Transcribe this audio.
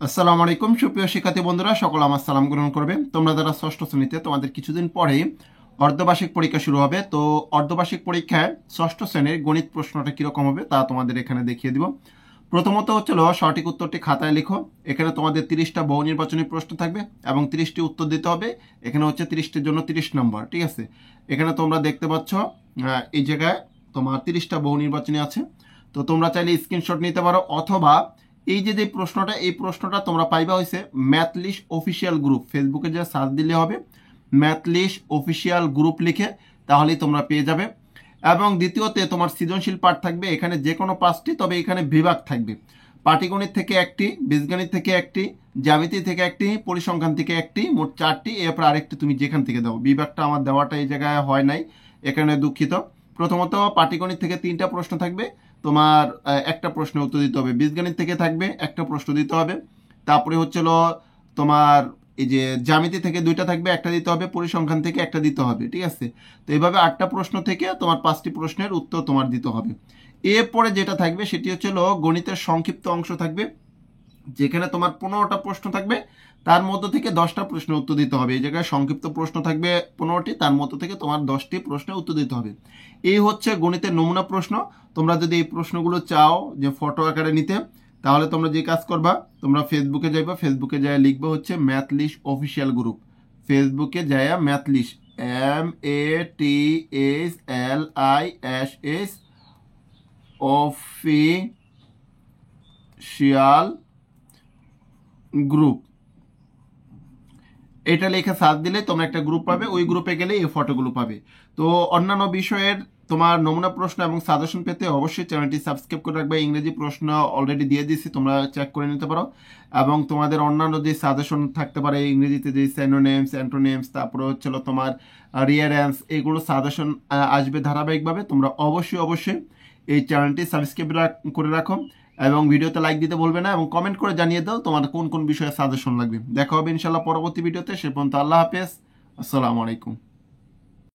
আসসালামু আলাইকুম সুপ্রিয় শিক্ষার্থী বন্ধুরা, সকল আমার সালাম গ্রহণ করবে। তোমরা যারা ষষ্ঠ শ্রেণীতে, তোমাদের কিছুদিন পরেই অর্ধবার্ষিক পরীক্ষা শুরু হবে। তো অর্ধবার্ষিক পরীক্ষায় ষষ্ঠ শ্রেণীর গণিত প্রশ্নটা কীরকম হবে তা তোমাদের এখানে দেখিয়ে দিব। প্রথমত হচ্ছিল সঠিক উত্তরটি খাতায় লিখো। এখানে তোমাদের 30টা বহু নির্বাচনী প্রশ্ন থাকবে এবং 30টি উত্তর দিতে হবে। এখানে হচ্ছে 30টির জন্য 30 নম্বর, ঠিক আছে। এখানে তোমরা দেখতে পাচ্ছ এই জায়গায় তোমার 30টা বহু নির্বাচনী আছে। তো তোমরা চাইলে স্ক্রিনশট নিতে পারো, অথবা এই যে প্রশ্নটা তোমরা পাইবা হয়েছে ম্যাথলিস্ট অফিসিয়াল গ্রুপ। ফেসবুকে যে সার্চ দিলে হবে ম্যাথলিস্ট অফিসিয়াল গ্রুপ লিখে, তাহলেই তোমরা পেয়ে যাবে। এবং দ্বিতীয়তে তোমার সৃজনশীল পাঠ থাকবে এখানে যে কোনো 5টি, তবে এখানে বিভাগ থাকবে। পাটিগণিত থেকে 1টি, বীজগণিত থেকে 1টি, জ্যামিতি থেকে 1টি, পরিসংখ্যান থেকে 1টি, মোট 4টি। এরপর আরেকটি তুমি যেখান থেকে দাও। বিভাগটা আমার দেওয়াটা এই জায়গায় হয় নাই, এখানে দুঃখিত। প্রথমত পাটিগণিত থেকে 3টা প্রশ্ন থাকবে, তোমার একটা প্রশ্নের উত্তর দিতে হবে। বীজগণিত থেকে থাকবে একটা প্রশ্ন দিতে হবে। তারপরে হচ্ছিল তোমার এই যে জ্যামিতি থেকে 2টা থাকবে, একটা দিতে হবে। পরিসংখ্যান থেকে একটা দিতে হবে, ঠিক আছে। তো এইভাবে 8টা প্রশ্ন থেকে তোমার 5টি প্রশ্নের উত্তর তোমার দিতে হবে। এরপরে যেটা থাকবে সেটি হচ্ছিল গণিতের সংক্ষিপ্ত অংশ থাকবে, যেখানে তোমার 15টা প্রশ্ন থাকবে, তার মধ্য থেকে 10টা প্রশ্নের উত্তর দিতে হবে। এই জায়গায় সংক্ষিপ্ত প্রশ্ন থাকবে 15টি, তার মধ্য থেকে তোমার 10টি প্রশ্নের উত্তর দিতে হবে। এই হচ্ছে গণিতের নমুনা প্রশ্ন। তোমরা যদি এই প্রশ্নগুলো চাও যে ফটো আকারে নিতে, তাহলে তোমরা যে কাজ করবা, তোমরা ফেসবুকে যাইবা, ফেসবুকে যাই লিখবে হচ্ছে ম্যাথলিস্ট অফিসিয়াল গ্রুপ। ফেসবুকে যাই ম্যাথলিস্ট MATHLISS অফিসিয়াল গ্রুপ, এটা লিখে সার্চ দিলে তোমরা একটা গ্রুপ পাবে। ওই গ্রুপে গেলে এই ফটোগুলো পাবে। তো অন্যান্য বিষয়ের তোমার নমুনা প্রশ্ন এবং সাজেশন পেতে অবশ্যই চ্যানেলটি সাবস্ক্রাইব করে রাখবে। ইংরেজি প্রশ্ন অলরেডি দিয়ে দিয়েছি, তোমরা চেক করে নিতে পারো। এবং তোমাদের অন্যান্য যে সাজেশন থাকতে পারে ইংরেজিতে, যে সিনোনিমস, অ্যান্টোনিমস, তারপরে হচ্ছিল তোমার রিয়ারেন্স, এগুলো সাজেশন আসবে ধারাবাহিকভাবে। তোমরা অবশ্যই এই চ্যানেলটি সাবস্ক্রাইব করে রাখো এবং ভিডিওতে লাইক দিতে বলবে না, এবং কমেন্ট করে জানিয়ে দাও তোমার কোন কোন বিষয়ে সাজেশন লাগবে। দেখা হবে ইনশাল্লাহ পরবর্তী ভিডিওতে। সে পর্যন্ত আল্লাহ হাফেজ, আসসালামু আলাইকুম।